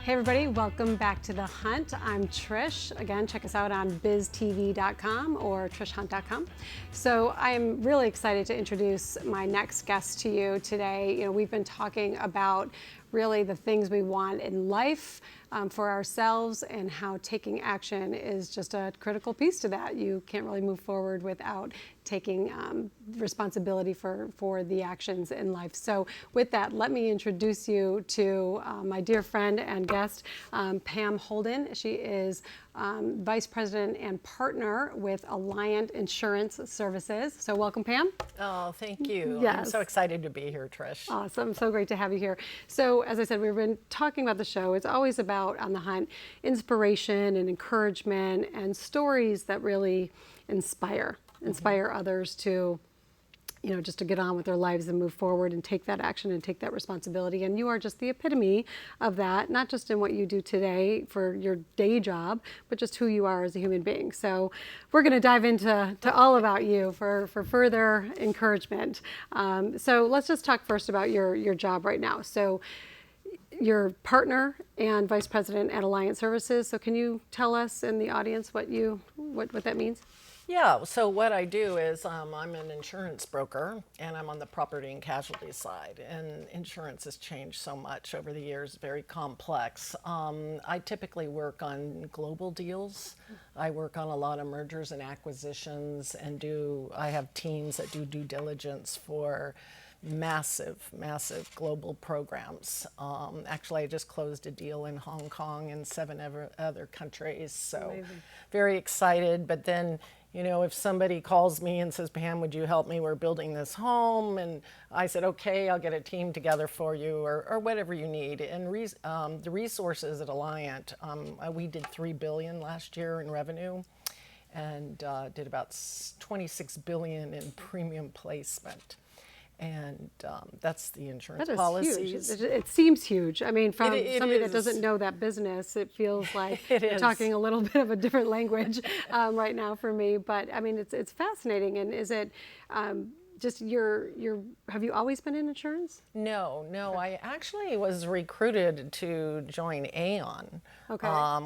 Hey everybody, welcome back to The Hunt. I'm Trish. Again, check us out on BizTV.com or TrishHunt.com. So I'm really excited to introduce my next guest to you today. You know, we've been talking about really the things we want in life for ourselves, and how taking action is just a critical piece to that. You can't really move forward without taking responsibility for the actions in life. So with that, let me introduce you to my dear friend and guest, Pam Holden. She is Vice President and Partner with Alliant Insurance Services. So welcome, Pam. Oh, thank you. Yes. I'm so excited to be here, Trish. Awesome. So great to have you here. So as I said, we've been talking about the show. It's always about, on the hunt, inspiration and encouragement and stories that really inspire others to, you know, just to get on with their lives and move forward and take that action and take that responsibility. And you are just the epitome of that, not just in what you do today for your day job, but just who you are as a human being. So we're going to dive into all about you for further encouragement. So let's just talk first about your job right now. So you're partner and vice president at Alliant Services. So can you tell us and the audience what that means? Yeah, so what I do is I'm an insurance broker, and I'm on the property and casualty side. And insurance has changed so much over the years, very complex. I typically work on global deals. I work on a lot of mergers and acquisitions, and I have teams that do due diligence for massive global programs. Actually, I just closed a deal in Hong Kong and 7 other countries, so amazing. Very excited. But then, you know, if somebody calls me and says, Pam, would you help me? We're building this home. And I said, okay, I'll get a team together for you, or whatever you need. And the resources at Alliant, we did $3 billion last year in revenue, and did about $26 billion in premium placement. And that's the insurance policies. Huge. It seems huge. I mean, from somebody that doesn't know that business, it feels like you're talking a little bit of a different language right now for me. But I mean, it's fascinating. And is it just have you always been in insurance? No. I actually was recruited to join Aon,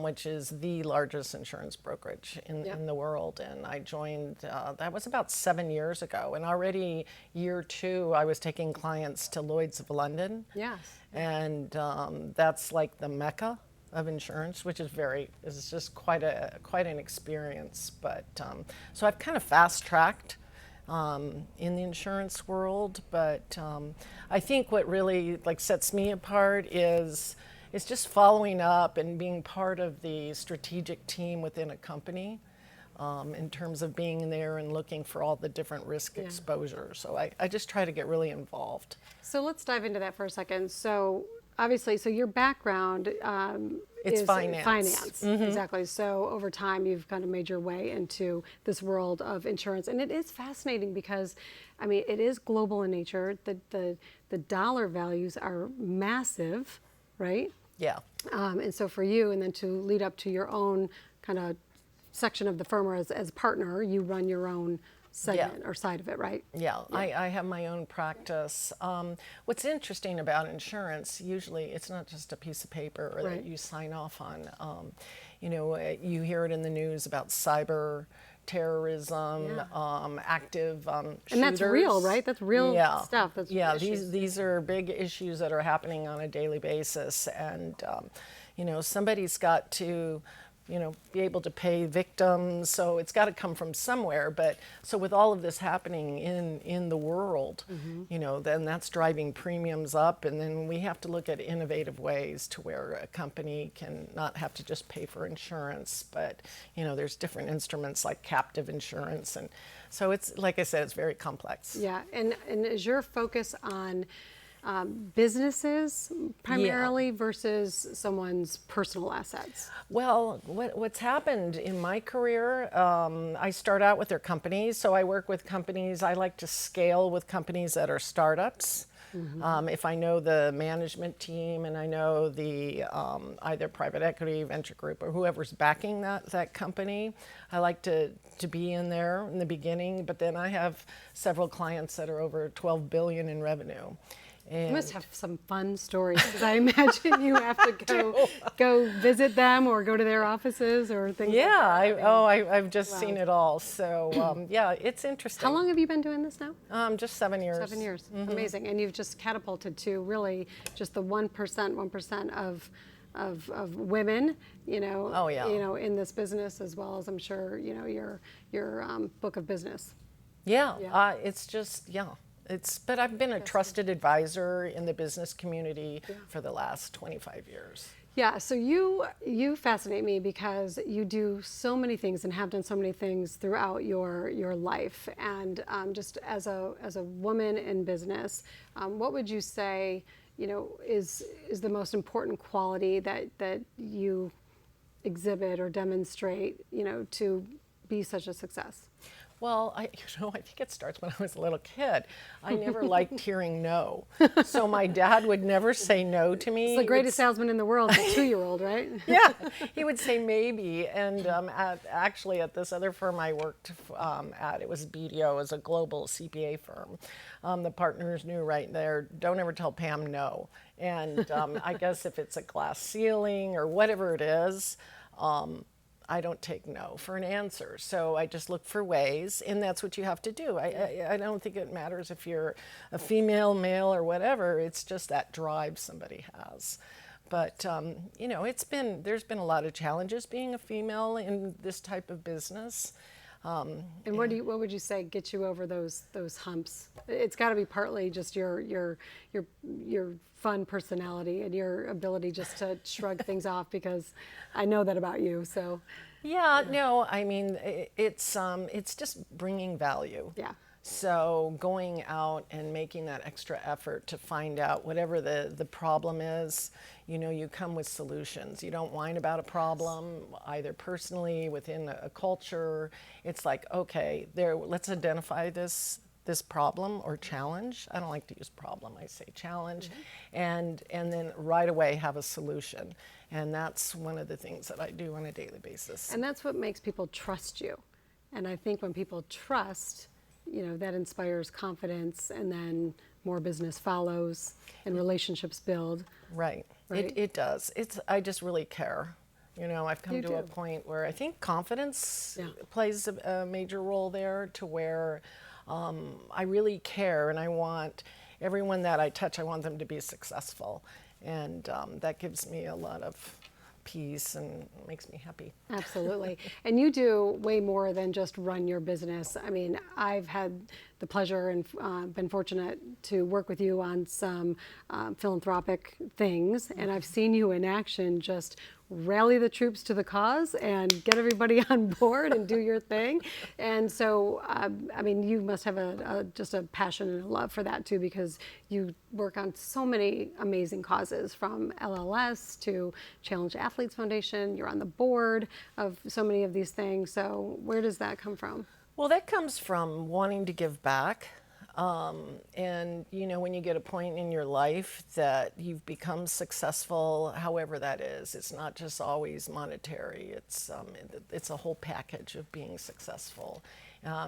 which is the largest insurance brokerage in the world. And I joined, that was about 7 years ago. And already year 2, I was taking clients to Lloyd's of London. Yes. And that's like the mecca of insurance, which is just quite an experience. But so I've kind of fast-tracked in the insurance world, but I think what really sets me apart is just following up and being part of the strategic team within a company, in terms of being there and looking for all the different risk exposures. So I just try to get really involved. So let's dive into that for a second. So obviously, your background it's is finance. Mm-hmm. Exactly. So over time, you've kind of made your way into this world of insurance, and it is fascinating because, I mean, it is global in nature. The dollar values are massive, right? Yeah. And so for you, and then to lead up to your own kind of section of the firm, or as partner, you run your own segment or side of it, right? Yeah. I have my own practice. What's interesting about insurance, usually it's not just a piece of paper that you sign off on. You know, you hear it in the news about cyber terrorism, active shooters. And that's real, right? That's real stuff. That's these are big issues that are happening on a daily basis. And, you know, somebody's got to be able to pay victims, so it's got to come from somewhere. But so with all of this happening in the world, then that's driving premiums up, and then we have to look at innovative ways to where a company can not have to just pay for insurance, but there's different instruments like captive insurance, and so it's, like I said, it's very complex. Yeah, and is your focus on businesses primarily versus someone's personal assets? Well, what's happened in my career, I start out with their companies. So I work with companies. I like to scale with companies that are startups. Mm-hmm. If I know the management team and I know the either private equity, venture group, or whoever's backing that company, I like to be in there in the beginning. But then I have several clients that are over $12 billion in revenue. You must have some fun stories, because I imagine you have to go visit them or go to their offices or things like that. I've just seen it all. So yeah, it's interesting. How long have you been doing this now? Just 7 years. 7 years. Amazing. And you've just catapulted to really just the 1% of women, you know, in this business, as well as, I'm sure, you know, your book of business. It's just, but I've been a trusted advisor in the business community for the last 25 years. Yeah, so you fascinate me because you do so many things and have done so many things throughout your life. And just as a woman in business, what would you say, you know, is the most important quality that you exhibit or demonstrate, you know, to be such a success? Well, I think it starts when I was a little kid. I never liked hearing no. So my dad would never say no to me. It's the greatest salesman in the world, the 2-year-old, right? Yeah, he would say maybe. And actually at this other firm I worked at, it was BDO, it was a global CPA firm. The partners knew right there, don't ever tell Pam no. And I guess if it's a glass ceiling or whatever it is, I don't take no for an answer. So I just look for ways, and that's what you have to do. I don't think it matters if you're a female, male, or whatever. It's just that drive somebody has. But you know, there's been a lot of challenges being a female in this type of business. And what would you say gets you over those humps? It's got to be partly just your fun personality and your ability just to shrug things off, because I know that about you. So no, I mean it's just bringing value. Yeah. So going out and making that extra effort to find out whatever the problem is, you know, you come with solutions. You don't whine about a problem, either personally, within a culture. It's like, okay, let's identify this problem or challenge. I don't like to use problem, I say challenge. And then right away have a solution. And that's one of the things that I do on a daily basis. And that's what makes people trust you. And I think when people trust, you know, that inspires confidence, and then more business follows and relationships build. Right. It does. I just really care. You know, I've come to a point where I think confidence plays a major role there, to where I really care, and I want everyone that I touch, I want them to be successful. And that gives me a lot of peace and makes me happy. Absolutely. And you do way more than just run your business. I mean, I've had the pleasure and been fortunate to work with you on some philanthropic things, and I've seen you in action just rally the troops to the cause and get everybody on board and do your thing. And so, I mean, you must have just a passion and a love for that too, because you work on so many amazing causes, from LLS to Challenge Athletes Foundation. You're on the board of so many of these things. So where does that come from? Well, that comes from wanting to give back. And, you know, when you get a point in your life that you've become successful, however that is, it's not just always monetary. It's a whole package of being successful.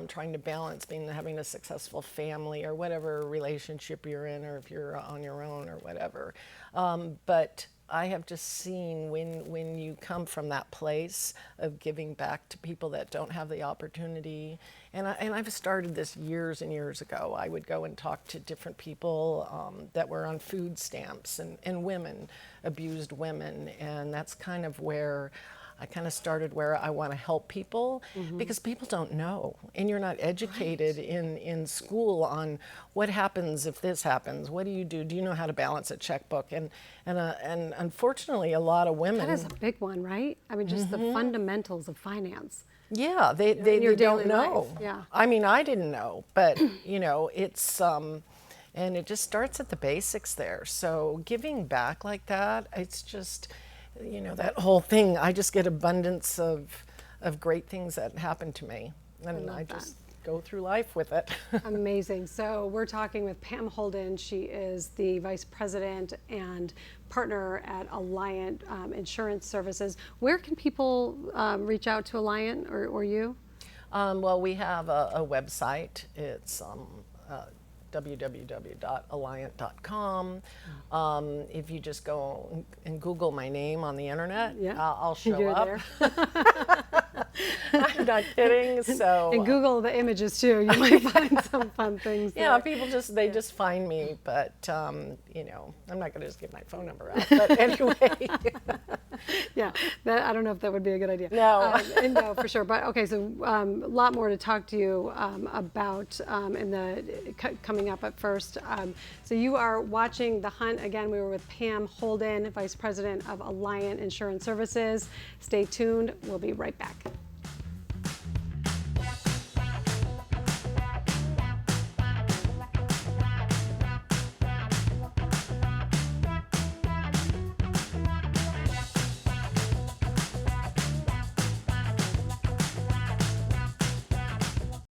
Trying to balance having a successful family, or whatever relationship you're in, or if you're on your own or whatever. But I have just seen when you come from that place of giving back to people that don't have the opportunity, and I've started this years and years ago. I would go and talk to different people that were on food stamps, and women, abused women, and that's kind of where I kind of started, where I want to help people, because people don't know, and you're not educated in school on what happens if this happens. What do you do? Do you know how to balance a checkbook? And unfortunately, a lot of women. That is a big one, right? I mean, just the fundamentals of finance. Yeah, they don't know. Life. Yeah. I mean, I didn't know, but you know, it's and it just starts at the basics there. So giving back like that, it's just, you know, that whole thing, I just get abundance of great things that happen to me, and I just go through life with it. Amazing. So we're talking with Pam Holden. She is the Vice President and partner at Alliant Insurance Services. Where can people reach out to Alliant or you? Well, we have a website. It's www.alliant.com. If you just go and Google my name on the internet, Yeah. I'll show You're up. there. I'm not kidding. So And Google the images too. You might find some fun things. yeah, there. people they just find me, but you know, I'm not going to just give my phone number out. But anyway, Yeah, I don't know if that would be a good idea. No. No, for sure. But okay, so a lot more to talk to you about in the coming up. At first, so you are watching The Hunt again. We were with Pam Holden, Vice President of Alliant Insurance Services. Stay tuned. We'll be right back.